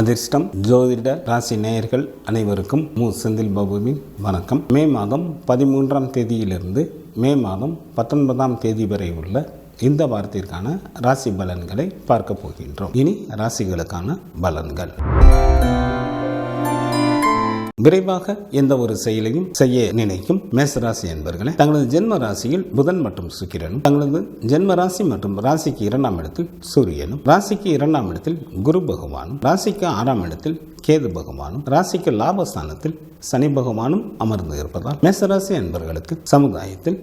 அதிர்ஷ்டம் ஜோதிட ராசி நேயர்கள் அனைவருக்கும் செந்தில் பாபுவின் வணக்கம். மே மாதம் 13ஆம் தேதியிலிருந்து மே மாதம் 19ஆம் தேதி வரை உள்ள இந்த வாரத்திற்கான ராசி பலன்களை பார்க்க போகின்றோம். இனி ராசிகளுக்கான பலன்கள். விரைவாக எந்த ஒரு செயலையும் செய்ய நினைக்கும் மேசராசி என்பவர்களே, தங்களது ஜென்ம ராசியில் புதன் மற்றும் சுக்கிரனும், தங்களது ஜென்ம ராசி மற்றும் ராசிக்கு 2ஆம் இடத்தில் சூரியனும், ராசிக்கு 2ஆம் இடத்தில் குரு பகவானும், ராசிக்கு 6ஆம் இடத்தில் கேது பகவானும், ராசிக்கு லாபஸ்தானத்தில் சனி பகவானும் அமர்ந்து இருப்பதால் மேசராசி என்பவர்களுக்கு சமுதாயத்தில்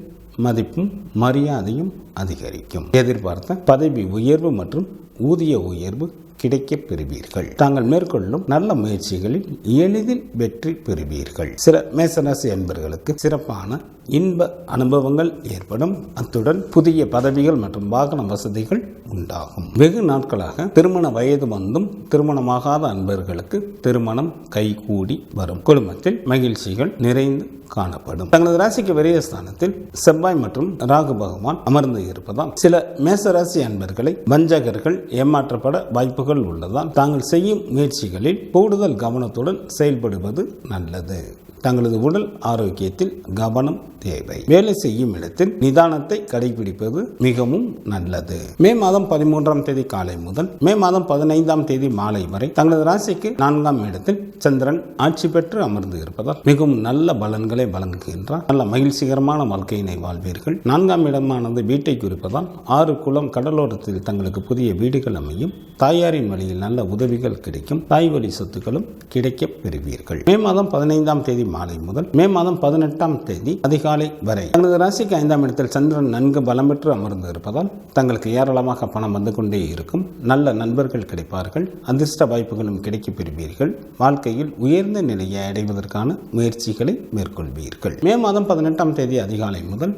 மதிப்பும் மரியாதையும் அதிகரிக்கும். எதிர்பார்த்த பதவி உயர்வு மற்றும் ஊதிய உயர்வு கிடைக்கப் பெறுவீர்கள். தாங்கள் மேற்கொள்ளும் நல்ல முயற்சிகளில் எளிதில் வெற்றி பெறுவீர்கள். சில மேசராசி அன்பர்களுக்கு சிறப்பான இன்ப அனுபவங்கள் ஏற்படும். அத்துடன் புதிய பதவிகள் மற்றும் வாகன வசதிகள் உண்டாகும். வெகு நாட்களாக திருமண வயது வந்தும் திருமணமாகாத அன்பர்களுக்கு திருமணம் கைகூடி வரும். குடும்பத்தில் மகிழ்ச்சிகள் நிறைந்து காணப்படும். தங்களது ராசிக்கு விரயஸ்தானத்தில் செவ்வாய் மற்றும் ராகு பகவான் அமர்ந்து இருப்பதால் சில மேசராசி அன்பர்களை வஞ்சகர்கள் ஏமாற்றப்பட வாய்ப்புகள் உள்ளதால் தாங்கள் செய்யும் முயற்சிகளில் கூடுதல் கவனத்துடன் செயல்படுவது நல்லது. தங்களது உடல் ஆரோக்கியத்தில் கவனம் தேவை. வேலை செய்யும் இடத்தில் நிதானத்தை கடைபிடிப்பது மிகவும் நல்லது. மே மாதம் 13ஆம் தேதி காலை முதல் மே மாதம் 15ஆம் தேதி மாலை வரை தங்களது ராசிக்கு 4ஆம் இடத்தில் சந்திரன் ஆட்சி பெற்று அமர்ந்து இருப்பதால் மிகவும் நல்ல பலன்களை வழங்குகின்றார். நல்ல மகிழ்ச்சிகரமான வாழ்க்கையினை வாழ்வீர்கள். 4ஆம் இடமானது வீட்டை குறிப்பதால் 6 குளம் கடலோரத்தில் தங்களுக்கு புதிய வீடுகள் அமையும். தாயாரின் வழியில் நல்ல உதவிகள் கிடைக்கும். தாய் வழி சொத்துக்களும் கிடைக்கப் பெறுவீர்கள். மே மாதம் 15ஆம் தேதி மாலை முதல் மே மாதம் 18ஆம் தேதி அதிகாலை வரை தங்களது ராசிக்கு 5ஆம் இடத்தில் சந்திரன் நன்கு பலம் பெற்று அமர்ந்து இருப்பதால் தங்களுக்கு ஏராளமாக பணம் வந்து கொண்டே இருக்கும். நல்ல நண்பர்கள் கிடைப்பார்கள். அதிர்ஷ்ட வாய்ப்புகளும் கிடைக்கப் பெறுவீர்கள். வாழ்க்கையில் உயர்ந்த நிலையை அடைவதற்கான முயற்சிகளை மேற்கொள்வீர்கள். மே மாதம் 18ஆம் தேதி அதிகாலை முதல்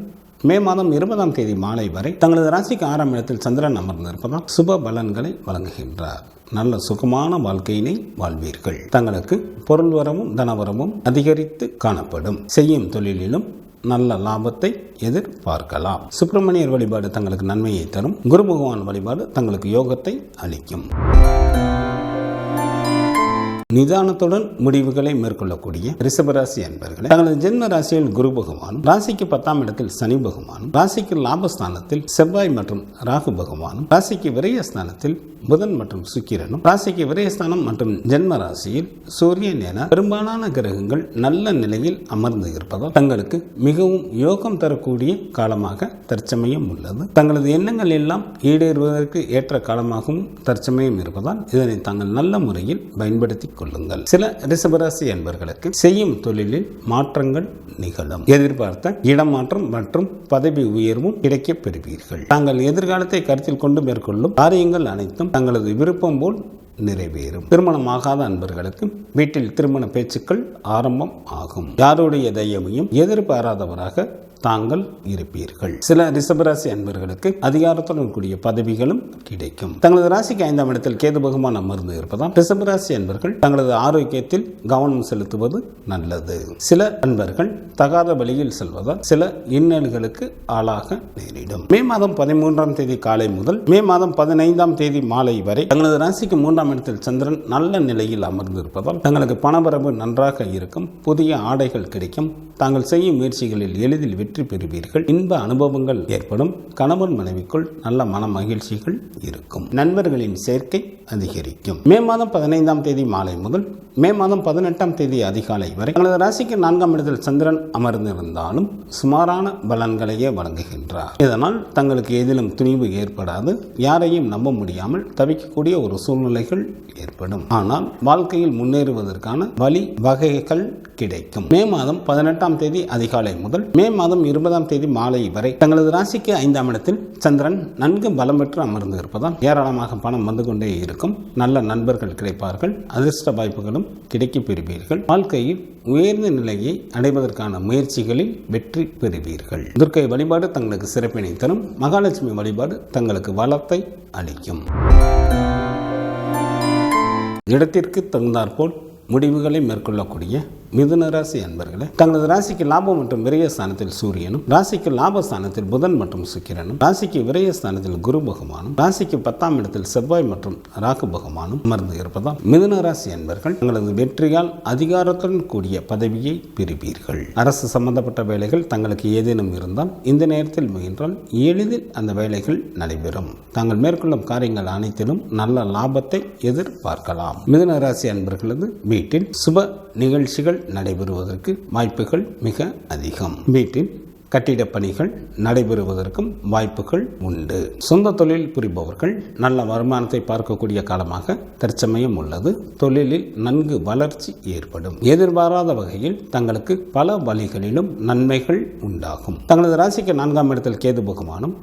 மே மாதம் 20ஆம் தேதி மாலை வரை தங்களது ராசிக்கு 6ஆம் இடத்தில் சந்திரன் அமர்ந்து இருப்பதால் சுப பலன்களை வழங்குகின்றார். நல்ல சுகமான வாழ்க்கையினை வாழ்வீர்கள். தங்களுக்கு பொருள் வரமும் தனவரமும் அதிகரித்து காணப்படும். செய்யும் தொழிலிலும் நல்ல லாபத்தை எதிர்பார்க்கலாம். சுப்பிரமணியர் வழிபாடு தங்களுக்கு நன்மையை தரும். குரு பகவான் வழிபாடு தங்களுக்கு யோகத்தை அளிக்கும். நிதானத்துடன் முடிவுகளை மேற்கொள்ளக்கூடிய ரிஷபராசி அன்பர்கள் தங்களது ஜென்ம ராசியில் குரு பகவானும், ராசிக்கு 10ஆம் இடத்தில் சனி பகவானும், ராசிக்கு லாபஸ்தானத்தில் செவ்வாய் மற்றும் ராகு பகவானும், ராசிக்கு விரயஸ்தானத்தில் புதன் மற்றும் சுக்கிரனும், ராசிக்கு விரயஸ்தானம் மற்றும் ஜென்ம ராசியில் சூரியன் என பெரும்பாலான கிரகங்கள் நல்ல நிலையில் அமர்ந்து இருப்பதால் தங்களுக்கு மிகவும் யோகம் தரக்கூடிய காலமாக தற்சமயம் உள்ளது. தங்களது எண்ணங்கள் எல்லாம் ஈடேறுவதற்கு ஏற்ற காலமாகவும் தற்சமயம் இருப்பதால் இதனை தாங்கள் நல்ல முறையில் பயன்படுத்தி கொள்ளுங்கள். சில ரிஷபராசி என்பவர்களுக்கு செய்யும் தொழிலில் மாற்றங்கள் நிகழும். எதிர்பார்த்த இடமாற்றம் மற்றும் பதவி உயர்வும் கிடைக்கப் பெறுவீர்கள். தாங்கள் எதிர்காலத்தை கருத்தில் கொண்டு மேற்கொள்ளும் காரியங்கள் அனைத்தும் தங்களது விருப்பம் போல் நிறைவேறும். திருமணமாகாத அன்பர்களுக்கு வீட்டில் திருமண பேச்சுக்கள் ஆரம்பம் ஆகும். யாருடைய தயவையும் எதிர்பாராதவராக தாங்கள் இருப்பீர்கள். சில ரிஷபராசி அன்பர்களுக்கு அதிகாரத்துடன் கூடிய பதவிகளும் கிடைக்கும். தங்களது ராசிக்கு 5ஆம் இடத்தில் கேது பகவான் அமர்ந்து இருப்பதால் ரிஷபராசி அன்பர்கள் தங்களது ஆரோக்கியத்தில் கவனம் செலுத்துவது நல்லது. சில அன்பர்கள் தகாத வழியில் செல்வதால் சில இன்னல்களுக்கு ஆளாக நேரிடும். மே மாதம் 13ஆம் தேதி காலை முதல் மே மாதம் 15ஆம் தேதி மாலை வரை தங்களது ராசிக்கு 3ஆம் இடத்தில் சந்திரன் நல்ல நிலையில் அமர்ந்து இருப்பதால் தங்களுக்கு பணவரவு நன்றாக இருக்கும். புதிய ஆடைகள் கிடைக்கும். தாங்கள் செய்யும் முயற்சிகளில் எளிதில் வெற்றி பெறுவீர்கள். இன்ப அனுபவங்கள் ஏற்படும். கணவன் மனைவிக்குள் நல்ல மன மகிழ்ச்சிகள் இருக்கும். நண்பர்களின் சேர்க்கை அதிகரிக்கும். மே மாதம் 15ஆம் தேதி மாலை முதல் மே மாதம் 18ஆம் தேதி அதிகாலை வரை தங்களது ராசிக்கு 4ஆம் இடத்தில் சந்திரன் அமர்ந்திருந்தாலும் சுமாரான பலன்களையே வழங்குகின்றார். இதனால் தங்களுக்கு எதிலும் துணிவு ஏற்படாது. யாரையும் நம்ப முடியாமல் தவிக்கக்கூடிய ஒரு சூழ்நிலைகள் ஏற்படும். ஆனால் வாழ்க்கையில் முன்னேறுவதற்கான வழி வகைகள் கிடைக்கும். மே மாதம் 18ஆம் தேதி அதிகாலை முதல் மே மாதம் 20ஆம் தேதி மாலை வரை தங்களது ராசிக்கு 5ஆம் இடத்தில் சந்திரன் நன்கு பலம் பெற்று அமர்ந்து இருப்பதால் ஏராளமாக பணம் வந்து கொண்டே இருக்கும். நல்ல நண்பர்கள் கிடைப்பார்கள். அதிர்ஷ்ட வாய்ப்புகளும் கிடைக்கப் பெறுவீர்கள். வாழ்க்கையில் உயர்ந்த நிலையை அடைவதற்கான முயற்சிகளில் வெற்றி பெறுவீர்கள். துர்க்கை வழிபாடு தங்களுக்கு சிறப்பினை தரும். மகாலட்சுமி வழிபாடு தங்களுக்கு வளத்தை அளிக்கும். இடத்திற்கு தகுந்தாற்போல் முடிவுகளை மேற்கொள்ளக்கூடிய மிதுன ராசி அன்பர்களே, தங்களது ராசிக்கு லாபம் மற்றும் விரயஸ்தானத்தில் சூரியனும், ராசிக்கு லாபஸ்தானத்தில் புதன் மற்றும் சுக்கிரனும், ராசிக்கு விரயஸ்தானத்தில் குரு பகவானும், ராசிக்கு 10ஆம் இடத்தில் செவ்வாய் மற்றும் ராகு பகவானும் அமர்ந்து இருப்பதால் மிதுன ராசி அன்பர்கள் தங்களது வெற்றியால் அதிகாரத்துடன் கூடிய பதவியை பெறுவீர்கள். அரசு சம்பந்தப்பட்ட வேலைகள் தங்களுக்கு ஏதேனும் இருந்தால் இந்த நேரத்தில் முயன்றால் எளிதில் அந்த வேலைகள் நடைபெறும். தாங்கள் மேற்கொள்ளும் காரியங்கள் அனைத்திலும் நல்ல லாபத்தை எதிர்பார்க்கலாம். மிதுன ராசி அன்பர்களது வீட்டில் சுப நிகழ்ச்சிகள் நடைபெறுவதற்கு வாய்ப்புகள் மிக அதிகம். வீட்டில் கட்டிடப் பணிகள் நடைபெறுவதற்கும் வாய்ப்புகள் உண்டு. சொந்த தொழில் புரிபவர்கள் நல்ல வருமானத்தை பார்க்கக்கூடிய காலமாக தற்சமயம் உள்ளது. தொழிலில் நன்கு வளர்ச்சி ஏற்படும். எதிர்பாராத வகையில் தங்களுக்கு பல வழிகளிலும் நன்மைகள் உண்டாகும். தங்களது ராசிக்கு 4ஆம் இடத்தில் கேது பகவானும்,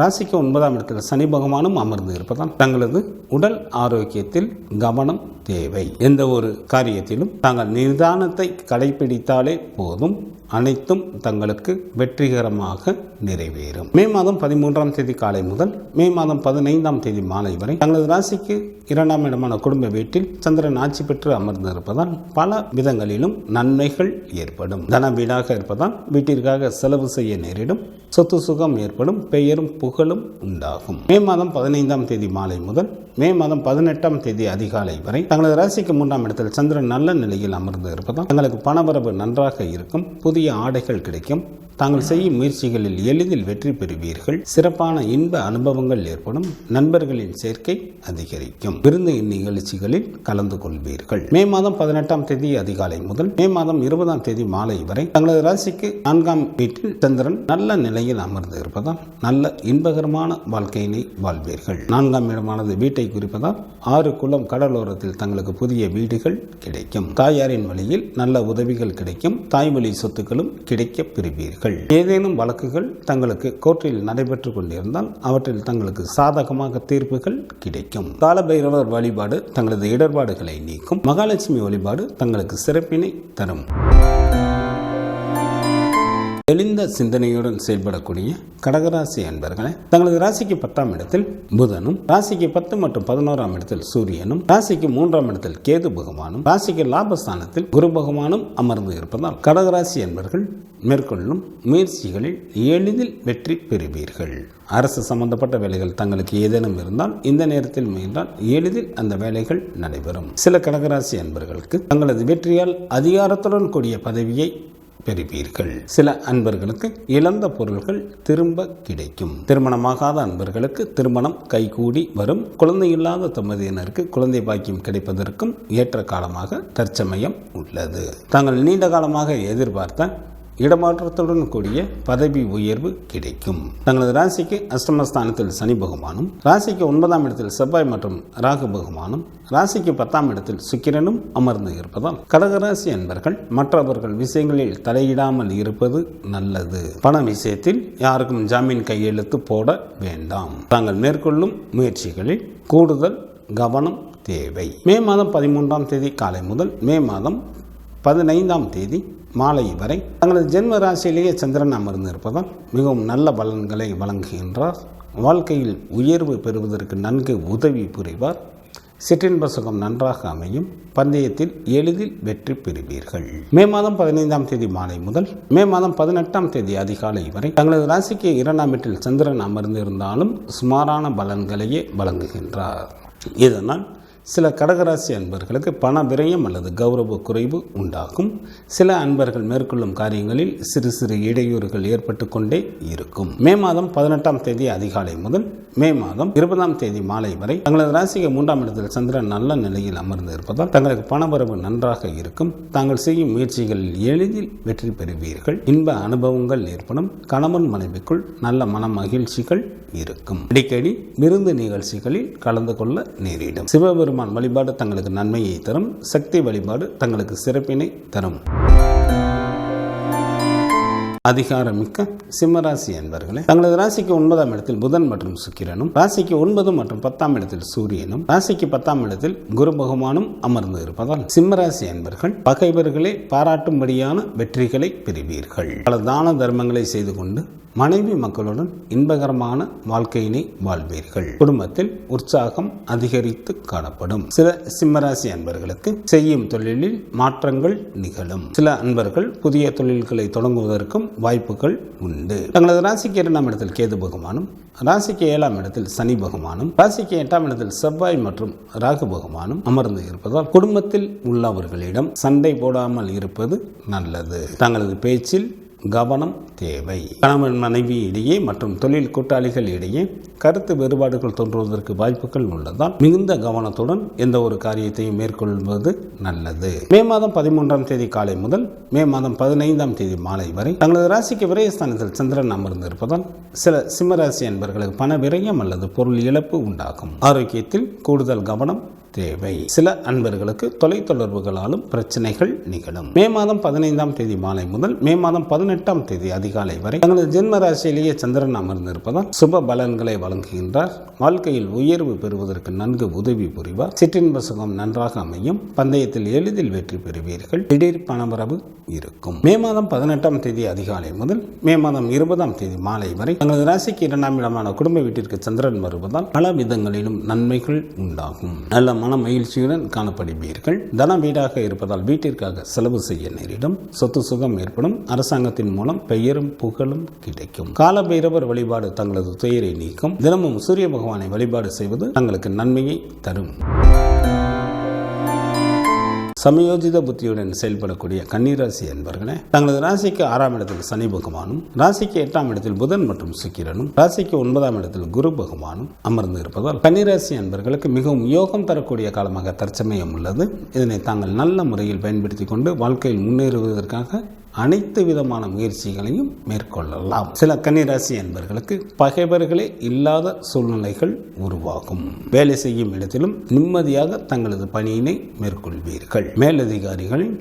ராசிக்கு 9ஆம் இடத்தில் சனி பகவானும் அமர்ந்து இருப்பதால் தங்களது உடல் ஆரோக்கியத்தில் கவனம் தேவை. எந்த ஒரு காரியத்திலும் தாங்கள் நிதானத்தை கடைபிடித்தாலே போதும், அனைத்தும் தங்களுக்கு வெற்றிகரமாக நிறைவேறும். மே மாதம் 13ஆம் தேதி காலை முதல் மே மாதம் 15ஆம் தேதி மாலை வரை தங்களது ராசிக்கு 2ஆம் இடமான குடும்ப வீட்டில் சந்திரன் ஆட்சி பெற்று அமர்ந்து இருப்பதால் பல விதங்களிலும் நன்மைகள் ஏற்படும். தன வீடாக இருப்பதால் வீட்டிற்காக செலவு செய்ய நேரிடும். சொத்து சுகம் ஏற்படும். பெயரும் புகழும் உண்டாகும். மே மாதம் 15ஆம் தேதி மாலை முதல் மே மாதம் 18ஆம் தேதி அதிகாலை வரை தங்களது ராசிக்கு 3ஆம் இடத்தில் சந்திரன் நல்ல நிலையில் அமர்ந்து இருப்பதால் தங்களுக்கு பணவரவு நன்றாக இருக்கும். புதிய ஆடைகள் கிடைக்கும். தாங்கள் செய்யும் முயற்சிகளில் எளிதில் வெற்றி பெறுவீர்கள். சிறப்பான இன்ப அனுபவங்கள் ஏற்படும். நண்பர்களின் சேர்க்கை அதிகரிக்கும். விருந்து நிகழ்ச்சிகளில் கலந்து கொள்வீர்கள். மே மாதம் 18ஆம் தேதி அதிகாலை முதல் மே மாதம் 20ஆம் தேதி மாலை வரை தங்களது ராசிக்கு 4ஆம் வீட்டில் சந்திரன் நல்ல நிலையில் அமர்ந்து இருப்பதால் நல்ல இன்பகரமான வாழ்க்கையினை வாழ்வீர்கள். 4ஆம் இடமானது வீட்டை குறிப்பதால் 6 குளம் கடலோரத்தில் தங்களுக்கு புதிய வீடுகள் கிடைக்கும். தாயாரின் வழியில் நல்ல உதவிகள் கிடைக்கும். தாய்வழி சொத்துக்களும் கிடைக்க பெறுவீர்கள். ஏதேனும் வழக்குகள் தங்களுக்கு கோர்ட்டில் நடைபெற்றுக் கொண்டிருந்தால் அவற்றில் தங்களுக்கு சாதகமாக தீர்ப்புகள் கிடைக்கும். காலபைரவர் வழிபாடு தங்களது இடர்பாடுகளை நீக்கும். மகாலட்சுமி வழிபாடு தங்களுக்கு சிறப்பினை தரும். தெளிந்த சிந்தனையுடன் செயல்படக்கூடிய கடகராசி அன்பர்களே, தங்களது ராசிக்கு 10ஆம் இடத்தில் புதனும், ராசிக்கு 10 மற்றும் 11ஆம் இடத்தில் சூரியனும், ராசிக்கு 3ஆம் இடத்தில் கேது பகவானும், ராசிக்கு லாபஸ்தானத்தில் குரு பகவானும் அமர்ந்து இருப்பதால் கடகராசி அன்பர்கள் மேற்கொள்ளும் முயற்சிகளில் எளிதில் வெற்றி பெறுவீர்கள். அரசு சம்பந்தப்பட்ட வேலைகள் தங்களுக்கு ஏதேனும் இருந்தால் இந்த நேரத்தில் முயன்றால் எளிதில் அந்த வேலைகள் நடைபெறும். சில கடகராசி அன்பர்களுக்கு தங்களது வெற்றியால் அதிகாரத்துடன் கூடிய பதவியை பெறுவீர்கள். சில அன்பர்களுக்கு இழந்த பொருள்கள் திரும்ப கிடைக்கும். திருமணமாகாத அன்பர்களுக்கு திருமணம் கைகூடி வரும். குழந்தை இல்லாத தம்பதியினருக்கு குழந்தை பாக்கியம் கிடைப்பதற்கும் ஏற்ற காலமாக தற்சமயம் உள்ளது. தாங்கள் நீண்ட காலமாக எதிர்பார்த்த இடமாற்றத்துடன் கூடிய பதவி உயர்வு கிடைக்கும். தங்களது ராசிக்கு அஷ்டமஸ்தானத்தில் சனி பகவானும், ராசிக்கு 9ஆம் இடத்தில் செவ்வாய் மற்றும் ராகு பகவானும், ராசிக்கு 10ஆம் இடத்தில் சுக்கிரனும் அமர்ந்து இருப்பதால் கடகராசி அன்பர்கள் மற்றவர்கள் விஷயங்களில் தலையிடாமல் இருப்பது நல்லது. பண விஷயத்தில் யாருக்கும் ஜாமீன் கையெழுத்து போட வேண்டாம். தாங்கள் மேற்கொள்ளும் முயற்சிகளில் கூடுதல் கவனம் தேவை. மே மாதம் 13ஆம் தேதி காலை முதல் மே மாதம் 15ஆம் தேதி மாலை வரை தங்களது ஜென்ம ராசியிலேயே சந்திரன் அமர்ந்து இருப்பதால் மிகவும் நல்ல பலன்களை வழங்குகின்றார். வாழ்க்கையில் உயர்வு பெறுவதற்கு நன்கு உதவி புரிவார். சிற்றின்ப சுகம் நன்றாக அமையும். பந்தயத்தில் எளிதில் வெற்றி பெறுவீர்கள். மே மாதம் 15ஆம் தேதி மாலை முதல் மே மாதம் 18ஆம் தேதி அதிகாலை வரை தங்களது ராசிக்கு 2ஆம் வீட்டில் சந்திரன் அமர்ந்து இருந்தாலும் சுமாரான பலன்களையே வழங்குகின்றார். இதனால் சில கடகராசி அன்பர்களுக்கு பண விரயம் அல்லது கௌரவ குறைவு உண்டாகும். சில அன்பர்கள் மேற்கொள்ளும் காரியங்களில் சிறு சிறு இடையூறுகள் ஏற்பட்டு கொண்டே இருக்கும். மே மாதம் 18ஆம் தேதி அதிகாலை முதல் மே மாதம் 20ஆம் தேதி மாலை வரை தங்களது ராசிக்கு 3ஆம் இடத்தில் சந்திரன் நல்ல நிலையில் அமர்ந்து இருப்பதால் தங்களுக்கு பணவரவு நன்றாக இருக்கும். தாங்கள் செய்யும் முயற்சிகளில் எளிதில் வெற்றி பெறுவீர்கள். இன்ப அனுபவங்கள் ஏற்படும். கணவன் மனைவிக்குள் நல்ல மன மகிழ்ச்சிகள் இருக்கும். அடிக்கடி விருந்து நிகழ்ச்சிகளில் கலந்து கொள்ள நேரிடும். சிவபெருமான் வழிபாடு தங்களுக்கு நன்மையை தரும். சக்தி வழிபாடு தங்களுக்கு சிறப்பினை தரும். அதிகாரமிக்க சிம்மராசி என்பர்களே, தங்களது ராசிக்கு 9ஆம் இடத்தில் புதன் மற்றும் சுக்கிரனும், ராசிக்கு 9 மற்றும் 10ஆம் இடத்தில் சூரியனும், ராசிக்கு 10ஆம் இடத்தில் குரு பகவானும் அமர்ந்து இருப்பதால் சிம்மராசி என்பர்கள் பகைவர்களே பாராட்டும்படியான வெற்றிகளை பெறுவீர்கள். பல தான தர்மங்களை செய்து கொண்டு மனைவி மக்களுடன் இன்பகரமான வாழ்க்கையினை வாழ்வீர்கள். குடும்பத்தில் உற்சாகம் அதிகரித்து காணப்படும். சில சிம்மராசி அன்பர்களுக்கு செய்யும் தொழிலில் மாற்றங்கள் நிகழும். சில அன்பர்கள் புதிய தொழில்களை தொடங்குவதற்கும் வாய்ப்புகள் உண்டு. தங்களது ராசிக்கு 2ஆம் இடத்தில் கேது பகவானும், ராசிக்கு 7ஆம் இடத்தில் சனி பகவானும், ராசிக்கு 8ஆம் இடத்தில் செவ்வாய் மற்றும் ராகு பகவானும் அமர்ந்து இருப்பதால் குடும்பத்தில் உள்ளவர்களிடம் சண்டை போடாமல் இருப்பது நல்லது. தங்களது பேச்சில் கவனம் தேவை. கணவன் மனைவி இடையே மற்றும் தொழில் கூட்டாளிகள் இடையே கருத்து வேறுபாடுகள் தோன்றுவதற்கு வாய்ப்புகள் உள்ளதால் மிகுந்த கவனத்துடன் எந்த ஒரு காரியத்தையும் மேற்கொள்வது நல்லது. மே மாதம் 13ஆம் தேதி காலை முதல் மே மாதம் 15ஆம் தேதி மாலை வரை தங்களது ராசிக்கு விரயஸ்தானத்தில் சந்திரன் அமர்ந்து இருப்பதால் சில சிம்மராசி என்பவர்களுக்கு பண விரயம் அல்லது பொருள் இழப்பு உண்டாகும். ஆரோக்கியத்தில் கூடுதல் கவனம் தேவை. சில அன்பர்களுக்கு தொலைத்தொடர்புகளாலும் பிரச்சனைகள் நிகழும். மே மாதம் 15ஆம் தேதி மாலை முதல் மே மாதம் 18ஆம் தேதி அதிகாலை வரை தங்களது ஜென்ம ராசியிலேயே சந்திரன் அமர்ந்திருப்பதால் சுப பலன்களை வழங்குகின்றார். வாழ்க்கையில் உயர்வு பெறுவதற்கு நன்கு உதவி புரிவார். சிற்றின்ப சுகம் நன்றாக அமையும். பந்தயத்தில் எளிதில் வெற்றி பெறுவீர்கள். திடீர் பணவரவு இருக்கும். மே மாதம் 18ஆம் தேதி அதிகாலை முதல் மே மாதம் 20ஆம் தேதி மாலை வரை தங்களது ராசிக்கு 2ஆம் இடமான குடும்ப வீட்டிற்கு சந்திரன் வருவதால் பல விதங்களிலும் நன்மைகள் உண்டாகும். நல்ல மன மகிழ்ச்சியுடன் காணப்படுவீர்கள். தன வீடாக இருப்பதால் வீட்டிற்காக செலவு செய்ய நேரிடும். சொத்து சுகம் ஏற்படும். அரசாங்கத்தின் மூலம் பெயரும் புகழும் கிடைக்கும். காலபைரவர் வழிபாடு தங்களது துயரை நீக்கும். தினமும் சூரிய பகவானை வழிபாடு செய்வது தங்களுக்கு நன்மையை தரும். சமயோஜித புத்தியுடன் செயல்படக்கூடிய கன்னிராசி என்பவர்களே, தங்களது ராசிக்கு 6ஆம் இடத்தில் சனி பகவானும், ராசிக்கு 8ஆம் இடத்தில் புதன் மற்றும் சுக்கிரனும், ராசிக்கு 9ஆம் இடத்தில் குரு பகவானும் அமர்ந்து இருப்பதால் கன்னிராசி என்பவர்களுக்கு மிகவும் யோகம் தரக்கூடிய காலமாக தற்சமயம் உள்ளது. இதனை தாங்கள் நல்ல முறையில் பயன்படுத்தி கொண்டு வாழ்க்கையில் முன்னேறுவதற்காக அனைத்து விதமான முயற்சிகளையும் மேற்கொள்ளலாம். சில கன்னிராசி என்பவர்களுக்கு பகைவர்களே இல்லாத சூழ்நிலைகள் உருவாகும். வேலை செய்யும் இடத்திலும் நிம்மதியாக தங்களது பணியினை மேற்கொள்வீர்கள். மேலதிகாரிகளின்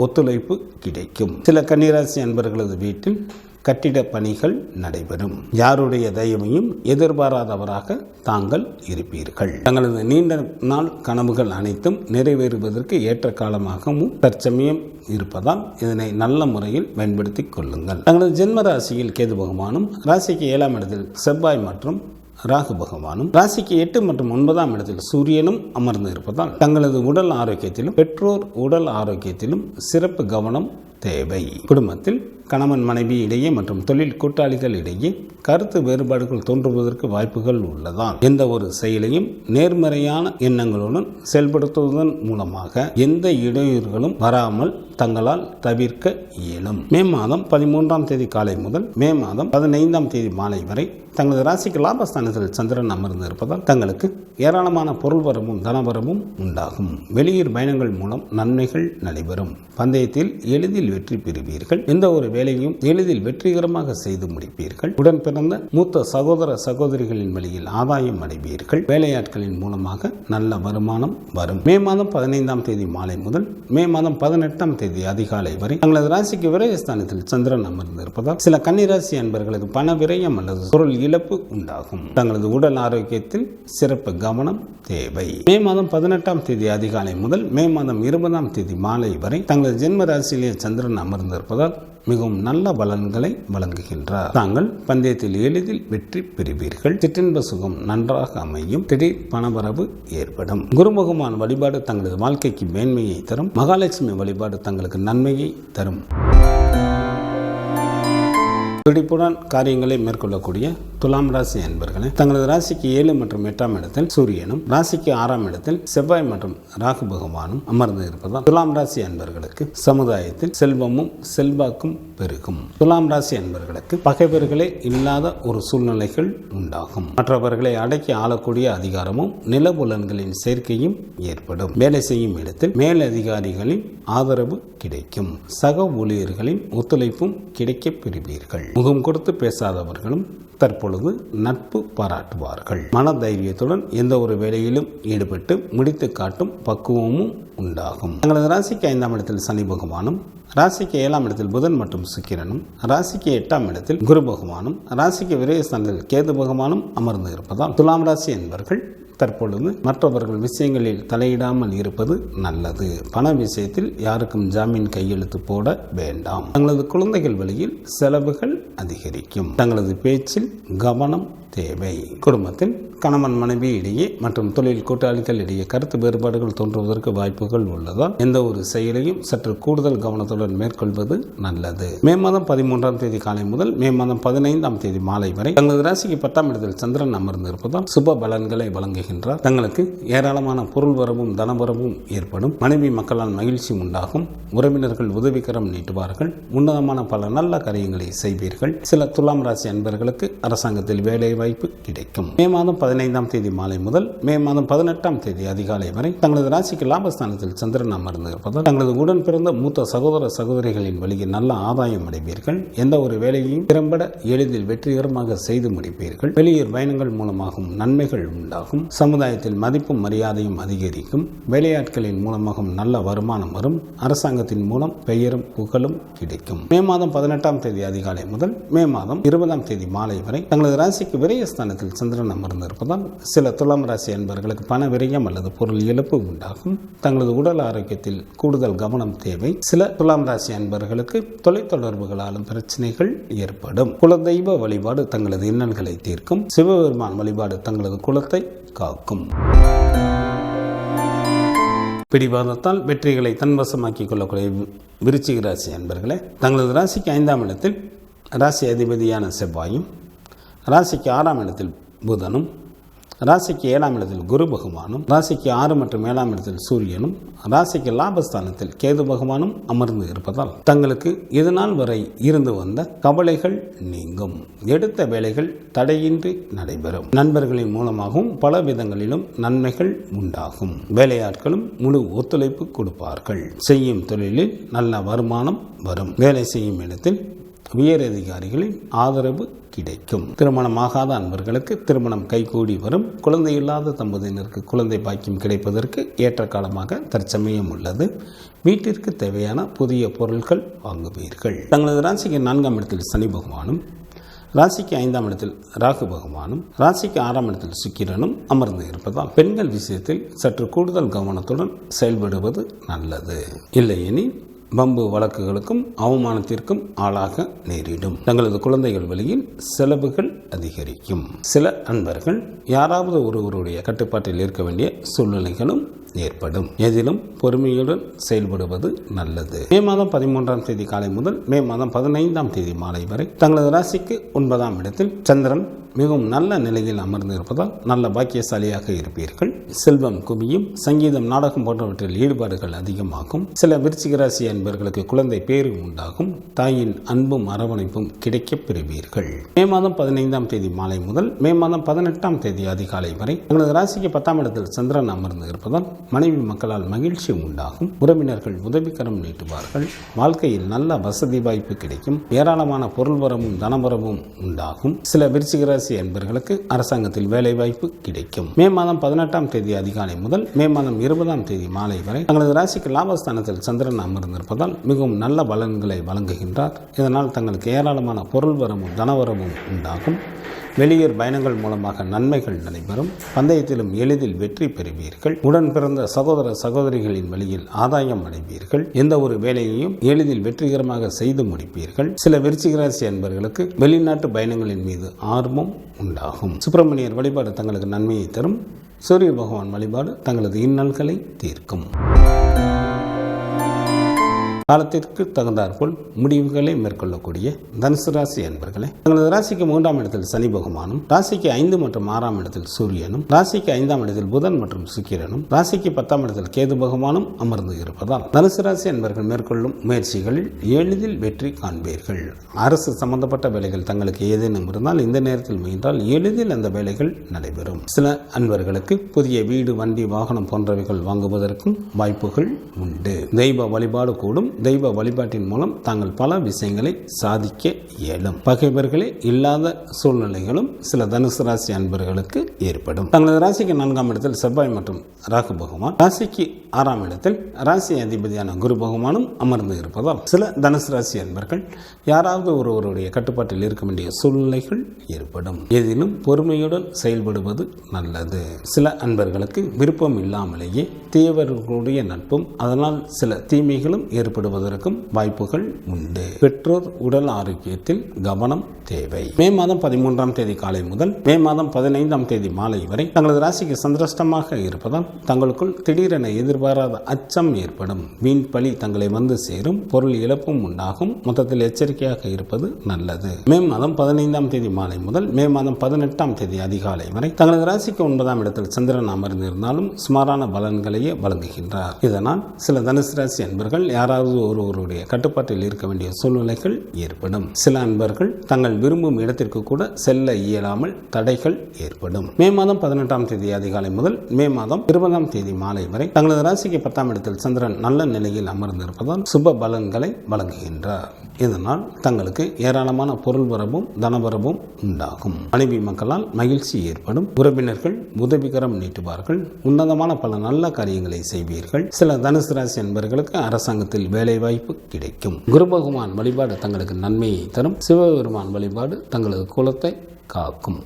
ஒத்துழைப்பு கிடைக்கும். சில கன்னிராசி என்பவர்களது வீட்டில் கட்டிட பணிகள் நடைபெறும். யாருடைய தயவையும் எதிர்பாராதவராக தாங்கள் இருப்பீர்கள். தங்களது நீண்ட நாள் கனவுகள் அனைத்தும் நிறைவேறுவதற்கு ஏற்ற காலமாகவும் தற்சமயம் இருப்பதால் இதனை நல்ல முறையில் பயன்படுத்திக் கொள்ளுங்கள். தங்களது ஜென்ம ராசியில் கேது பகவானும், ராசிக்கு 7ஆம் இடத்தில் செவ்வாய் மற்றும் ராகு பகவானும், ராசிக்கு 8 மற்றும் 9ஆம் இடத்தில் சூரியனும் அமர்ந்து இருப்பதால் தங்களது உடல் ஆரோக்கியத்திலும் பெற்றோர் உடல் ஆரோக்கியத்திலும் சிறப்பு கவனம் தேவை. குடும்பத்தில் கணவன் மனைவி இடையே மற்றும் தொழில் கூட்டாளிகள் இடையே கருத்து வேறுபாடுகள் தோன்றுவதற்கு வாய்ப்புகள் உள்ளதால் எந்த ஒரு செயலையும் நேர்மறையான எண்ணங்களுடன் செயல்படுத்துவதன் மூலமாக எந்த இடையூறுகளும் வராமல் தங்களால் தவிர்க்க இயலும். மே மாதம் 13ஆம் தேதி காலை முதல் மே மாதம் 15ஆம் தேதி மாலை வரை தங்களது ராசிக்கு லாபஸ்தானத்தில் சந்திரன் அமர்ந்து இருப்பதால் தங்களுக்கு ஏராளமான பொருள் வரவும் தனவரவும் உண்டாகும். வெளியூர் பயணங்கள் மூலம் நன்மைகள் நடைபெறும். பந்தயத்தில் எளிதில் வெற்றி பெறுவீர்கள். எந்த ஒரு வேலையும் எளிதில் வெற்றிகரமாக செய்து முடிப்பீர்கள். உடன் பிறந்த மூத்த சகோதர சகோதரிகளின் வழியில் ஆதாயம் அடைவீர்கள். வேலையாட்களின் மூலமாக நல்ல வருமானம் வரும். மே மாதம் 15ஆம் தேதி மாலை முதல் மே மாதம் 18ஆம் தேதி அதிகாலை வரை தங்களது ராசிக்கு விரயஸ்தானத்தில் சந்திரன் அமர்ந்து இருப்பதால் சில கன்னிராசி அன்பர்களுக்கு பண விரயம் அல்லது பொருள் இழப்பு உண்டாகும். தங்களது உடல் ஆரோக்கியத்தில் சிறப்பு கவனம் தேவை. மே மாதம் 18ஆம் தேதி அதிகாலை முதல் மே மாதம் 20ஆம் தேதி மாலை வரை தங்களது ஜென்ம ராசியிலே சந்திரன் அமர்ந்திருப்பதால் மிகவும் நல்ல பலன்களை வழங்குகின்றார். தாங்கள் பந்தயத்தில் எளிதில் வெற்றி பெறுவீர்கள். சிற்றின்ப சுகம் நன்றாக அமையும். திடீர் பணவரவு ஏற்படும். குரு பகவான் வழிபாடு தங்களது வாழ்க்கைக்கு மேன்மையை தரும். மகாலட்சுமி வழிபாடு தங்களுக்கு நன்மையை தரும். துடிப்புடன் காரியங்களை மேற்கொள்ளக்கூடிய துலாம் ராசி அன்பர்களே, தங்களது ராசிக்கு 7 மற்றும் 8ஆம் இடத்தில் சூரியனும், ராசிக்கு 6ஆம் இடத்தில் செவ்வாய் மற்றும் ராகு பகவானும் அமர்ந்து இருப்பதால் துலாம் ராசி அன்பர்களுக்கு சமுதாயத்தில் செல்வமும் செல்வாக்கும் பெருகும். துலாம் ராசி அன்பர்களுக்கு பகைவர்களே இல்லாத ஒரு சூழ்நிலைகள் உண்டாகும். மற்றவர்களை அடக்கி ஆளக்கூடிய அதிகாரமும் நிலபுலன்களின் சேர்க்கையும் ஏற்படும். வேலை செய்யும் இடத்தில் மேலதிகாரிகளின் ஆதரவு கிடைக்கும். சக ஊழியர்களின் ஒத்துழைப்பும் கிடைக்கப் பெறுவீர்கள். முகம் கொடுத்து பேசாதவர்களும் தற்பொழுது நட்பு பாராட்டுவார்கள். மன தைரியத்துடன் எந்த ஒரு வேலையிலும் ஈடுபட்டு முடித்து காட்டும் பக்குவமும் உண்டாகும். தங்களது ராசிக்கு 5ஆம் இடத்தில் சனி பகவானும், ராசிக்கு 7ஆம் இடத்தில் புதன் மற்றும் சுக்கிரனும், ராசிக்கு 8ஆம் இடத்தில் குரு பகவானும், ராசிக்கு விரயஸ்தானத்தில் கேது பகவானும் அமர்ந்து இருப்பதால் துலாம் ராசி என்பவர்கள் தற்பொழுது மற்றவர்கள் விஷயங்களில் தலையிடாமல் இருப்பது நல்லது. பண விஷயத்தில் யாருக்கும் ஜாமீன் கையெழுத்து போட வேண்டாம். தங்களது குழந்தைகள் வழியில் செலவுகள் அதிகரிக்கும். தங்களது பேச்சில் கவனம் தேவை. குடும்பத்தில் கணவன் மனைவி இடையே மற்றும் தொழில் கூட்டாளிகள் இடையே கருத்து வேறுபாடுகள் தோன்றுவதற்கு வாய்ப்புகள் உள்ளதால் எந்த ஒரு செயலையும் சற்று கூடுதல் கவனத்துடன் மேற்கொள்வது நல்லது. மே மாதம் 13ஆம் தேதி காலை முதல் மே மாதம் 15ஆம் தேதி மாலை வரை தங்களது ராசிக்கு 10ஆம் இடத்தில் சந்திரன் அமர்ந்து இருப்பதால் சுப பலன்களை வழங்குகின்றார். தங்களுக்கு ஏராளமான பொருள் வரவும் தனவரவும் ஏற்படும். மனைவி மக்களால் மகிழ்ச்சி உண்டாகும். உறவினர்கள் உதவிக்கரம் நீட்டுவார்கள். உன்னதமான பல நல்ல காரியங்களை செய்வீர்கள். சில துலாம் ராசி அன்பர்களுக்கு அரசாங்கத்தில் வேலை வாய்ப்பு கிடைக்கும். மே மாதம் 15ஆம் தேதி மாலை முதல் மே மாதம் 18ஆம் தேதி அதிகாலை வரை தங்களது ராசிக்கு லாபஸ்தானத்தில் சந்திரன் அமர்ந்து இருப்பதால் தங்களது உடன் பிறந்த மூத்த சகோதர சகோதரிகளின் வழியில் நல்ல ஆதாயம் அடைவீர்கள். எந்த ஒரு வேலையையும் திறம்பட எளிதில் வெற்றிகரமாக செய்து முடிப்பீர்கள். வெளியூர் பயணங்கள் மூலமாகவும் நன்மைகள் உண்டாகும். சமுதாயத்தில் மதிப்பும் மரியாதையும் அதிகரிக்கும். வேலையாட்களின் மூலமாகவும் நல்ல வருமானம் வரும். அரசாங்கத்தின் மூலம் பெயரும் புகழும் கிடைக்கும். மே மாதம் 18ஆம் தேதி அதிகாலை முதல் மே மாதம் 20ஆம் தேதி மாலை வரை தங்களது ராசிக்கு விரயஸ்தானத்தில் சந்திரன் அமர்ந்து இருப்பதால் சில துலாம் ராசி அன்பர்களுக்கு பண விரயம் அல்லது பொருள் இழப்பு உண்டாகும். தங்களது உடல் ஆரோக்கியத்தில் கூடுதல் கவனம் தேவை. சில துலாம் ராசி அன்பர்களுக்கு தொலைத்தொடர்புகளாலும் பிரச்சனைகள் ஏற்படும். குலதெய்வ வழிபாடு தங்களது இன்னல்களை தீர்க்கும். சிவபெருமான் வழிபாடு தங்களது குலத்தை காக்கும். பிடிவாதத்தால் வெற்றிகளை தன்வசமாக்கிக் கொள்ளக்கூடிய விருச்சிக ராசி அன்பர்களே, தங்களது ராசிக்கு 5ஆம் இடத்தில் ராசி அதிபதியான செவ்வாயும், ராசிக்கு 6ஆம் இடத்தில் புதனும், ராசிக்கு 7ஆம் இடத்தில் குரு பகவானும், ராசிக்கு 6 மற்றும் 7ஆம் இடத்தில் சூரியனும், ராசிக்கு லாபஸ்தானத்தில் கேது பகவானும் அமர்ந்து இருப்பதால் தங்களுக்கு இதுநாள் வரை இருந்து வந்த கவலைகள் நீங்கும். எடுத்த வேலைகள் தடையின்றி நடைபெறும். நண்பர்களின் மூலமாகவும் பல விதங்களிலும் நன்மைகள் உண்டாகும். வேலையாட்களும் முழு ஒத்துழைப்பு கொடுப்பார்கள். செய்யும் தொழிலில் நல்ல வருமானம் வரும். வேலை செய்யும் இடத்தில் உயரதிகாரிகளின் ஆதரவு கிடைக்கும். திருமணமாகாத அன்பர்களுக்கு திருமணம் கைகூடி வரும். குழந்தை இல்லாத தம்பதியினருக்கு குழந்தை பாக்கியம் கிடைப்பதற்கு ஏற்ற காலமாக தற்சமயம் உள்ளது. வீட்டிற்கு தேவையான புதிய பொருட்கள் வாங்குவீர்கள். தங்களது ராசிக்கு 4ஆம் இடத்தில் சனி பகவானும், ராசிக்கு 5ஆம் இடத்தில் ராகு பகவானும், ராசிக்கு 6ஆம் இடத்தில் சுக்கிரனும் அமர்ந்து இருப்பதால் பெண்கள் விஷயத்தில் சற்று கூடுதல் கவனத்துடன் செயல்படுவது நல்லது. இல்லையெனில் வம்பு வழக்குகளுக்கும் அவமானத்திற்கும் ஆளாக நேரிடும். தங்களது குழந்தைகள் வழியில் செலவுகள் அதிகரிக்கும். சில அன்பர்கள் யாராவது ஒருவருடைய கட்டுப்பாட்டில் இருக்க வேண்டிய சூழ்நிலைகளும் ஏற்படும். எதிலும் பொறுமையுடன் செயல்படுவது நல்லது. மே மாதம் 13ஆம் தேதி காலை முதல் மே மாதம் 15ஆம் தேதி மாலை வரை தங்களது ராசிக்கு 9ஆம் இடத்தில் சந்திரன் மிகவும் நல்ல நிலையில் அமர்ந்து இருப்பதால் நல்ல பாக்கியசாலியாக இருப்பீர்கள். செல்வம் குவியும். சங்கீதம், நாடகம் போன்றவற்றில் ஈடுபாடுகள் அதிகமாகும். சில விருச்சிக ராசி அன்பர்களுக்கு குழந்தை பேறு உண்டாகும். தாயின் அன்பும் அரவணைப்பும் கிடைக்கப் பெறுவீர்கள். மே மாதம் 15ஆம் தேதி மாலை முதல் மே மாதம் 18ஆம் தேதி அதிகாலை வரை தங்களது ராசிக்கு 10ஆம் இடத்தில் சந்திரன் அமர்ந்து இருப்பதால் மனைவி மக்களால் மகிழ்ச்சி உண்டாகும். உறவினர்கள் உதவிக்கரம் நீட்டுவார்கள். வாழ்க்கையில் நல்ல வசதி வாய்ப்பு கிடைக்கும். ஏராளமான பொருள் வரவும் தனவரவும் உண்டாகும். சில விருச்சிக ராசி அன்பர்களுக்கு அரசாங்கத்தில் வேலை வாய்ப்பு கிடைக்கும். மே மாதம் 18ஆம் தேதி அதிகாலை முதல் மே மாதம் 20ஆம் தேதி மாலை வரை தங்களது ராசிக்கு லாபஸ்தானத்தில் சந்திரன் அமர்ந்திருப்பதால் மிகவும் நல்ல பலன்களை வழங்குகின்றார். இதனால் தங்களுக்கு ஏராளமான பொருள் வரவும் தனவரவும் உண்டாகும். வெளியூர் பயணங்கள் மூலமாக நன்மைகள் நடைபெறும். பந்தயத்திலும் எளிதில் வெற்றி பெறுவீர்கள். உடன் பிறந்த சகோதர சகோதரிகளின் வழியில் ஆதாயம் அடைவீர்கள். எந்த ஒரு வேலையையும் எளிதில் வெற்றிகரமாக செய்து முடிப்பீர்கள். சில விருச்சிக ராசி அன்பர்களுக்கு வெளிநாட்டு பயணங்களின் மீது ஆர்வம் உண்டாகும். சுப்பிரமணியர் வழிபாடு தங்களுக்கு நன்மையை தரும். சூரிய பகவான் வழிபாடு தங்களது இன்னல்களை தீர்க்கும். காலத்திற்கு தகுந்தாற்போல் முடிவுகளை மேற்கொள்ளக்கூடிய தனுசு ராசி அன்பர்களே, தங்களது ராசிக்கு 3ஆம் இடத்தில் சனி பகவானும், ராசிக்கு 5 மற்றும் 6ஆம் இடத்தில் சூரியனும், ராசிக்கு 5ஆம் இடத்தில் புதன் மற்றும் சுக்கிரனும், ராசிக்கு 10ஆம் இடத்தில் கேது பகவானும் அமர்ந்து இருப்பதால் தனுசு ராசி அன்பர்கள் மேற்கொள்ளும் முயற்சிகளில் எளிதில் வெற்றி காண்பீர்கள். அரசு சம்பந்தப்பட்ட வேலைகள் தங்களுக்கு ஏதேனும் இருந்தால் இந்த நேரத்தில் முயன்றால் எளிதில் அந்த வேலைகள் நடைபெறும். சில அன்பர்களுக்கு புதிய வீடு, வண்டி, வாகனம் போன்றவைகள் வாங்குவதற்கும் வாய்ப்புகள் உண்டு. தெய்வ வழிபாடு கூடும். தெய்வ வழிபாட்டின் மூலம் தாங்கள் பல விஷயங்களை சாதிக்க இயலும். பகைவர்களே இல்லாத சூழ்நிலைகளும் சில தனுசு ராசி அன்பர்களுக்கு ஏற்படும். தங்களது ராசிக்கு 4ஆம் இடத்தில் செவ்வாய் மற்றும் ராகு பகவான், ராசிக்கு 6ஆம் இடத்தில் ராசி அதிபதியான குரு பகவானும் அமர்ந்து இருப்பதால் சில தனுசு ராசி அன்பர்கள் யாராவது ஒருவருடைய கட்டுப்பாட்டில் இருக்க வேண்டிய சூழ்நிலைகள் ஏற்படும். எதிலும் பொறுமையுடன் செயல்படுவது நல்லது. சில அன்பர்களுக்கு விருப்பம் இல்லாமலேயே தீயவர்களுடைய நட்பும் அதனால் சில தீமைகளும் ஏற்படுவதற்கும் வாய்ப்புகள் உண்டு. பெற்றோர் உடல் ஆரோக்கியத்தில் கவனம் தேவை. மே மாதம் 13ஆம் தேதி காலை முதல் மே மாதம் 15ஆம் தேதி மாலை வரை தங்களது ராசிக்கு சந்திராஷ்டமாக இருப்பதால் தங்களுக்குள் திடீரென எதிர்பாராத அச்சம் ஏற்படும். வீண் பழி தங்களை வந்து சேரும். பொருள் இழப்பும் உண்டாகும். மொத்தத்தில் எச்சரிக்கையாக இருப்பது நல்லது. மே மாதம் 15ஆம் தேதி மாலை முதல் மே மாதம் 18ஆம் தேதி அதிகாலை வரை தங்களது ராசிக்கு 9ஆம் இடத்தில் சந்திரன் அமர்ந்திருந்தாலும் சுமாரான பலன்களையே வழங்குகின்றார். இதனால் சில தனுசு ராசி அன்பர்கள் யாராவது ஒருவருடைய கட்டுப்பாட்டில் இருக்க வேண்டிய சூழ்நிலைகள் ஏற்படும். சில அன்பர்கள் தங்கள் விரும்பும் இடத்திற்கு கூட செல்ல இயலாமல் தடைகள் ஏற்படும். மே மாதம் 18ஆம் தேதி அதிகாலை முதல் மே மாதம் 20ஆம் தேதி மாலை வரை தங்களது ராசிக்கு 10ஆம் இடத்தில் சந்திரன் நல்ல நிலையில் அமர்ந்திருப்பதால் சுப பலன்களை வழங்குகின்றார். இதனால் தங்களுக்கு ஏராளமான பொருள் வரவும் தனவரவும் உண்டாகும். மனைவி மக்களால் மகிழ்ச்சி ஏற்படும். உறவினர்கள் உதவிகரம் நீட்டுவார்கள். உன்னதமான பல நல்ல காரியங்களை செய்வீர்கள். சில தனுசு ராசி அன்பர்களுக்கு அரசாங்கத்தில் வேலை வாய்ப்பு கிடைக்கும். குரு பகவான் வழிபாடு தங்களுக்கு நன்மையை தரும். சிவபெருமான் வழிபாடு தங்களது குலத்தை காக்கும்.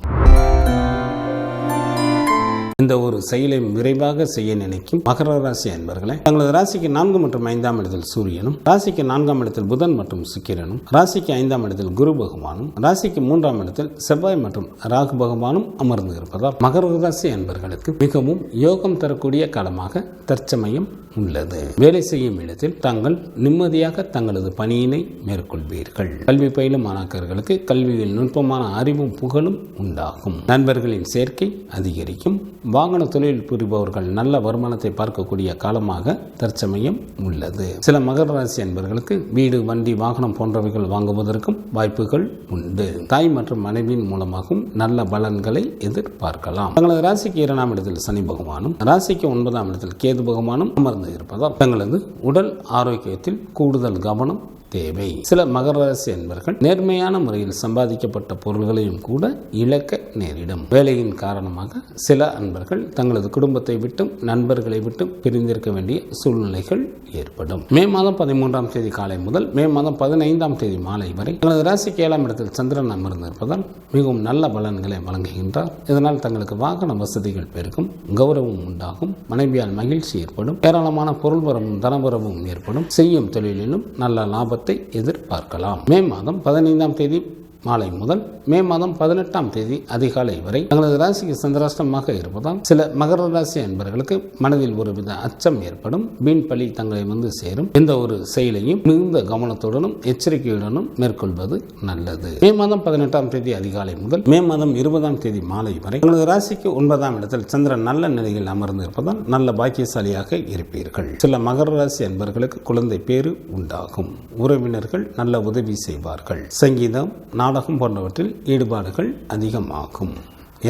இந்த ஒரு செயலை விரைவாக செய்ய நினைக்கும் மகர ராசி அன்பர்களே, தங்களது ராசிக்கு 4 மற்றும் 5ஆம் இடத்தில் சூரியனும், ராசிக்கு 4ஆம் இடத்தில் புதன் மற்றும் சுக்கிரனும், ராசிக்கு 5ஆம் இடத்தில் குரு பகவானும், ராசிக்கு 3ஆம் இடத்தில் செவ்வாய் மற்றும் ராகு பகவானும் அமர்ந்து இருப்பதால் மகர ராசி அன்பர்களுக்கு மிகவும் யோகம் தரக்கூடிய காலமாக தற்சமயம் உள்ளது. வேலை செய்யும் இடத்தில் தாங்கள் நிம்மதியாக தங்களது பணியினை மேற்கொள்வீர்கள். கல்வி பயிலும் மாணாக்கர்களுக்கு கல்வியில் நுட்பமான அறிவும் புகழும் உண்டாகும். நண்பர்களின் சேர்க்கை அதிகரிக்கும். வாகன தொழில் புரிபவர்கள் நல்ல வருமானத்தை பார்க்கக்கூடிய காலமாக தற்சமயம் உள்ளது. சில மகர ராசி அன்பர்களுக்கு வீடு, வண்டி, வாகனம் போன்றவைகள் வாங்குவதற்கும் வாய்ப்புகள் உண்டு. தாய் மற்றும் மனைவியின் மூலமாகவும் நல்ல பலன்களை எதிர்பார்க்கலாம். தங்களது ராசிக்கு 2ஆம் இடத்தில் சனி பகவானும், ராசிக்கு 9ஆம் இடத்தில் கேது பகவானும் அமர்ந்து இருப்பதால் தங்களது உடல் ஆரோக்கியத்தில் கூடுதல் கவனம் தேவை. சில மகர ராசி அன்பர்கள் நேர்மையான முறையில் சம்பாதிக்கப்பட்ட பொருள்களையும் கூட இழக்க நேரிடும். வேலையின் காரணமாக சில அன்பர்கள் தங்களது குடும்பத்தை விட்டும் நண்பர்களை விட்டும் பிரிந்திருக்க வேண்டிய சூழ்நிலைகள் ஏற்படும். மே மாதம் 13ஆம் தேதி காலை முதல் மே மாதம் 15ஆம் தேதி மாலை வரை தங்களது ராசிக்கு 7ஆம் இடத்தில் சந்திரன் அமர்ந்திருப்பதால் மிகவும் நல்ல பலன்களை வழங்குகின்றார். இதனால் தங்களுக்கு வாகன வசதிகள் பெருகும். கௌரவம் உண்டாகும். மனைவியால் மகிழ்ச்சி ஏற்படும். ஏராளமான பொருள் வரவும் தனவரவும் ஏற்படும். செய்யும் தொழிலிலும் நல்ல லாபத்தை எதிர்பார்க்கலாம். மே மாதம் 15ஆம் தேதி மாலை முதல் மே மாதம் 18ஆம் தேதி அதிகாலை வரை தங்களது ராசிக்கு சந்திராஷ்டமாக இருப்பதால் சில மகர ராசி அன்பர்களுக்கு மனதில் ஒருவித அச்சம் ஏற்படும். வீண் பழி தங்களை வந்து சேரும். எந்த ஒரு செயலையும் மிகுந்த கவனத்துடனும் எச்சரிக்கையுடனும் மேற்கொள்வது நல்லது. மே மாதம் 18ஆம் தேதி அதிகாலை முதல் மே மாதம் 20ஆம் தேதி மாலை வரை தங்களது ராசிக்கு 9ஆம் இடத்தில் சந்திரன் நல்ல நிலையில் அமர்ந்து இருப்பதால் நல்ல பாக்கியசாலியாக இருப்பீர்கள். சில மகர ராசி அன்பர்களுக்கு குழந்தை பேறு உண்டாகும். உறவினர்கள் நல்ல உதவி செய்வார்கள். சங்கீதம், நாடகம் போன்றவற்றில் ஈடுபாடுகள் அதிகமாகும்.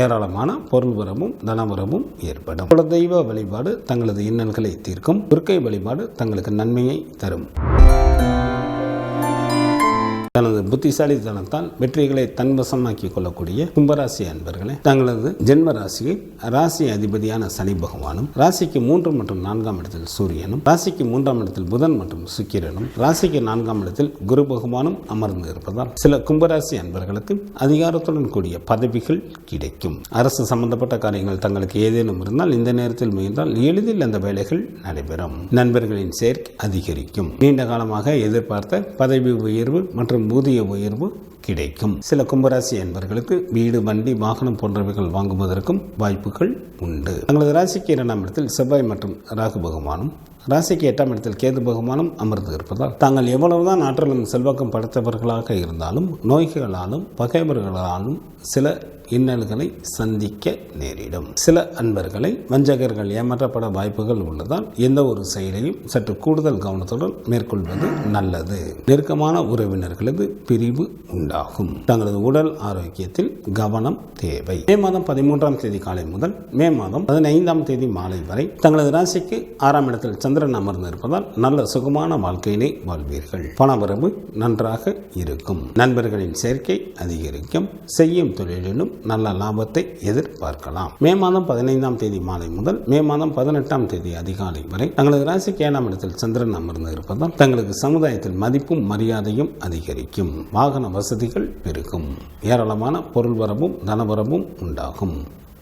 ஏராளமான பொருள் வரவும் தனவரவும் ஏற்படும். குலதெய்வ வழிபாடு தங்களது இன்னல்களை தீர்க்கும். துர்க்கை வழிபாடு தங்களுக்கு நன்மையை தரும். தனது புத்திசாலித்தனத்தால் வெற்றிகளை தன்வசமாக்கிக் கொள்ளக்கூடிய கும்பராசி அன்பர்களே, தங்களது ஜென்ம ராசியை ராசி அதிபதியான சனி பகவானும், ராசிக்கு 3 மற்றும் 4ஆம் இடத்தில் சூரியனும், ராசிக்கு 3ஆம் இடத்தில் புதன் மற்றும் சுக்கிரனும், ராசிக்கு 4ஆம் இடத்தில் குரு பகவானும் அமர்ந்து இருப்பதால் சில கும்பராசி அன்பர்களுக்கு அதிகாரத்துடன் கூடிய பதவிகள் கிடைக்கும். அரசு சம்பந்தப்பட்ட காரியங்கள் தங்களுக்கு ஏதேனும் இருந்தால் இந்த நேரத்தில் முயன்றால் எளிதில் அந்த வேலைகள் நடைபெறும். நண்பர்களின் சேர்க்கை அதிகரிக்கும். நீண்ட காலமாக எதிர்பார்த்த பதவி உயர்வு மற்றும் ஊதிய உயர்வு கிடைக்கும். சில கும்பராசி என்பவர்களுக்கு வீடு, வண்டி, வாகனம் போன்றவைகள் வாங்குவதற்கும் வாய்ப்புகள் உண்டு. தங்களது ராசிக்கு 2ஆம் இடத்தில் செவ்வாய் மற்றும் ராகு பகவானும், ராசிக்கு 8ஆம் இடத்தில் கேது பகவானும் அமர்ந்து இருப்பதால் தாங்கள் எவ்வளவுதான் ஆற்றலும் செல்வாக்கம் படைத்தவர்களாக இருந்தாலும் நோய்களாலும் பகைவர்களாலும் சில இன்னல்களை சந்திக்க நேரிடும். சில அன்பர்களை வஞ்சகர்கள் ஏமாற்றப்பட வாய்ப்புகள் உள்ளதால் எந்த ஒரு செயலையும் சற்று கூடுதல் கவனத்துடன் மேற்கொள்வது நல்லது. நெருக்கமான உறவினர்களது பிரிவு உண்டாகும். தங்களது உடல் ஆரோக்கியத்தில் கவனம் தேவை. மே மாதம் 13ஆம் தேதி காலை முதல் மே மாதம் 15ஆம் தேதி மாலை வரை தங்களது ராசிக்கு 6ஆம் இடத்தில் சந்திர சந்திரன் அமர்ந்து இருப்பதால் நல்ல சுகமான வாழ்க்கையினை வாழ்வீர்கள். பணவரவு நன்றாக இருக்கும். நண்பர்களின் சேர்க்கை அதிகரிக்கும். செய்யும் தொழிலிலும் நல்ல லாபத்தை எதிர்பார்க்கலாம். மே மாதம் 15ஆம் தேதி மாலை முதல் மே மாதம் 18ஆம் தேதி அதிகாலை வரை தங்களது ராசிக்கு 7ஆம் இடத்தில் சந்திரன் அமர்ந்து இருப்பதால் தங்களுக்கு சமுதாயத்தில் மதிப்பும் மரியாதையும் அதிகரிக்கும். வாகன வசதிகள் பெருகும். ஏராளமான பொருள் வரவும் தனவரவும் உண்டாகும்.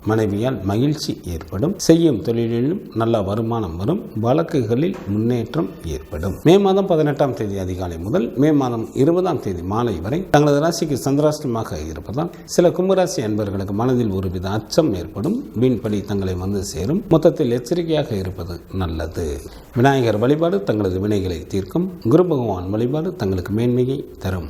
மனைவியால் மகிழ்ச்சி ஏற்படும். செய்யும் தொழிலிலும் நல்ல வருமானம் வரும். வழக்குகளில் முன்னேற்றம் ஏற்படும். மே மாதம் 18ஆம் தேதி அதிகாலை முதல் மே மாதம் 20ஆம் தேதி மாலை வரை தங்களது ராசிக்கு சந்திராஷ்டமாக இருப்பதால் சில கும்பராசி அன்பர்களுக்கு மனதில் ஒருவித அச்சம் ஏற்படும். வீண்படி தங்களை வந்து சேரும். மொத்தத்தில் எச்சரிக்கையாக இருப்பது நல்லது. விநாயகர் வழிபாடு தங்களது வினைகளை தீர்க்கும். குரு பகவான் வழிபாடு தங்களுக்கு மேன்மையை தரும்.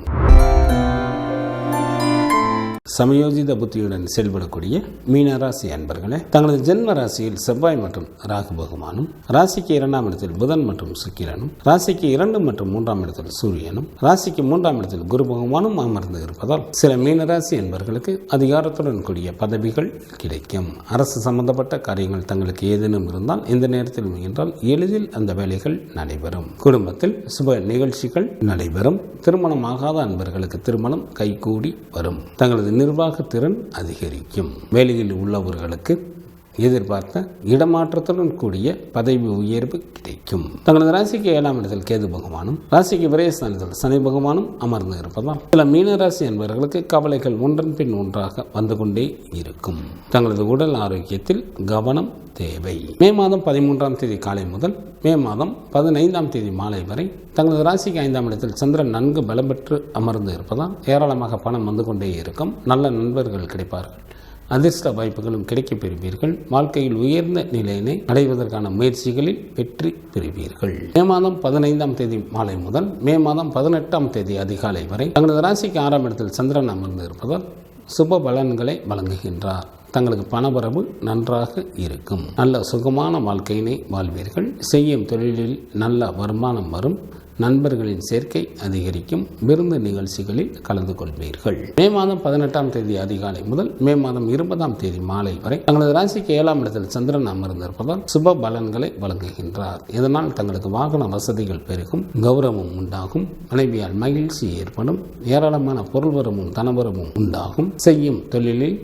சமயோஜித புத்தியுடன் செயல்படக்கூடிய மீனராசி அன்பர்களே, தங்களது ஜென்ம ராசியில் செவ்வாய் மற்றும் ராகு பகவானும், ராசிக்கு 2ஆம் இடத்தில் புதன் மற்றும் சுக்கிரனும், ராசிக்கு 2 மற்றும் 3ஆம் இடத்தில் சூரியனும், ராசிக்கு 3ஆம் இடத்தில் குரு பகவானும் அமர்ந்து இருப்பதால் சில மீனராசி அன்பர்களுக்கு அதிகாரத்துடன் கூடிய பதவிகள் கிடைக்கும். அரசு சம்பந்தப்பட்ட காரியங்கள் தங்களுக்கு ஏதேனும் இருந்தால் இந்த நேரத்தில் முயன்றால் எளிதில் அந்த வேலைகள் நடைபெறும். குடும்பத்தில் சுப நிகழ்ச்சிகள் நடைபெறும். திருமணமாகாத அன்பர்களுக்கு திருமணம் கைகூடி வரும். தங்களது நிர்வாக திறன் அதிகரிக்கும். வேலையில் உள்ளவர்களுக்கு எதிர்பார்த்த இடமாற்றத்துடன் கூடிய பதவி உயர்வு கிடைக்கும். தங்களது ராசிக்கு 7ஆம் இடத்தில் கேது பகவானும், ராசிக்கு விரயஸ்தானத்தில் சனி பகவானும் அமர்ந்து இருப்பதால் சில மீனராசி என்பவர்களுக்கு கவலைகள் ஒன்றன் பின் ஒன்றாக வந்து கொண்டே இருக்கும். தங்களது உடல் ஆரோக்கியத்தில் கவனம் தேவை. மே மாதம் 13ஆம் தேதி காலை முதல் மே மாதம் 15ஆம் தேதி மாலை வரை தங்களது ராசிக்கு 5ஆம் இடத்தில் சந்திரன் நன்கு பலம் பெற்று அமர்ந்து இருப்பதால் ஏராளமாக பணம் வந்து கொண்டே இருக்கும். நல்ல நண்பர்கள் கிடைப்பார்கள். அதிர்ஷ்ட வாய்ப்புகளும் கிடைக்கப் பெறுவீர்கள். வாழ்க்கையில் உயர்ந்த நிலையினை அடைவதற்கான முயற்சிகளில் வெற்றி பெறுவீர்கள். மே மாதம் 15ஆம் தேதி மாலை முதல் மே மாதம் 18ஆம் தேதி அதிகாலை வரை தங்களது ராசிக்கு 6ஆம் இடத்தில் சந்திரன் அமர்ந்து இருப்பதால் சுப பலன்களை வழங்குகின்றார். தங்களுக்கு பணவரவு நன்றாக இருக்கும். நல்ல சுகமான வாழ்க்கையினை வாழ்வீர்கள். செய்யும் தொழிலில் நல்ல வருமானம் வரும். நண்பர்களின் சேர்க்கை அதிகரிக்கும். விருந்து நிகழ்ச்சிகளில் கலந்து கொள்வீர்கள். மே மாதம் 18ஆம் தேதி அதிகாலை முதல் மே மாதம் 20ஆம் தேதி மாலை வரை தங்களது ராசிக்கு 7ஆம் இடத்தில் சந்திரன் அமர்ந்திருப்பதால் சுப பலன்களை வழங்குகின்றார். இதனால் தங்களுக்கு வாகன வசதிகள் பெருகும். கௌரவம் உண்டாகும். மனைவியால் மகிழ்ச்சி ஏற்படும். ஏராளமான பொருள் வரவும் தனவரவும் உண்டாகும். செய்யும் தொழிலில்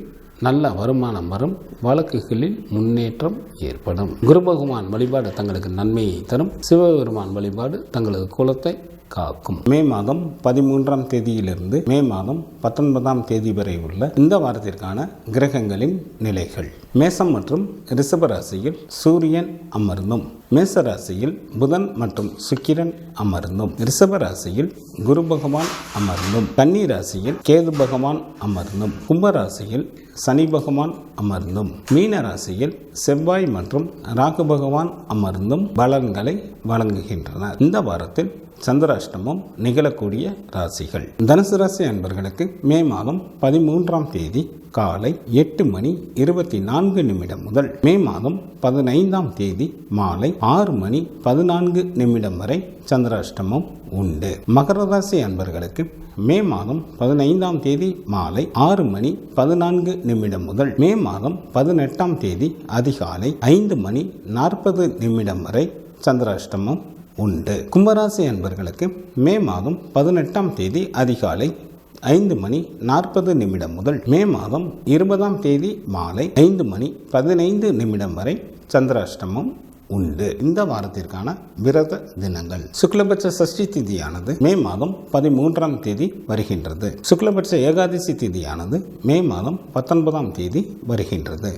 நல்ல வருமானம் வரும். வழக்குகளில் முன்னேற்றம் ஏற்படும். குரு பகவான் வழிபாடு தங்களுக்கு நன்மையை தரும். சிவபெருமான் வழிபாடு தங்களது குலத்தை காக்கும். மே மாதம் 13ஆம் தேதியிலிருந்து மே மாதம் 19ஆம் தேதி வரை உள்ள இந்த வாரத்திற்கான கிரகங்களின் நிலைகள். மேசம் மற்றும் ரிஷப ராசியில் சூரியன் அமர்ந்தும், மேச ராசியில் புதன் மற்றும் சுக்கிரன் அமர்ந்தும், ரிஷப ராசியில் குரு பகவான் அமர்ந்தும், கன்னி ராசியில் கேது பகவான் அமர்ந்தும், கும்பராசியில் சனி பகவான் அமர்ந்தும், மீன ராசியில் செவ்வாய் மற்றும் ராகு பகவான் அமர்ந்தும் பலன்களை வழங்குகின்றனர். இந்த வாரத்தில் சந்திராஷ்டமம் நிகழக்கூடிய ராசிகள். தனுசு ராசி அன்பர்களுக்கு மே மாதம் 13ஆம் தேதி காலை 8:24 முதல் மே மாதம் 15ஆம் தேதி மாலை 6:14 வரை சந்திராஷ்டமம் உண்டு. மகர ராசி அன்பர்களுக்கு மே மாதம் 15ஆம் தேதி மாலை 6:14 முதல் மே மாதம் 18ஆம் தேதி அதிகாலை 5:40 வரை சந்திராஷ்டமம் உண்டு. கும்பராசி அன்பர்களுக்கு மே மாதம் 18ஆம் தேதி அதிகாலை 5:40 முதல் மே மாதம் 20ஆம் தேதி மாலை 5:15 வரை சந்திராஷ்டமம் உண்டு. இந்த வாரத்திற்கான விரத தினங்கள். சுக்லபட்ச சஷ்டி திதியானது மே மாதம் 13ஆம் தேதி வருகின்றது. சுக்லபட்ச ஏகாதசி திதியானது மே மாதம் 19ஆம் தேதி வருகின்றது.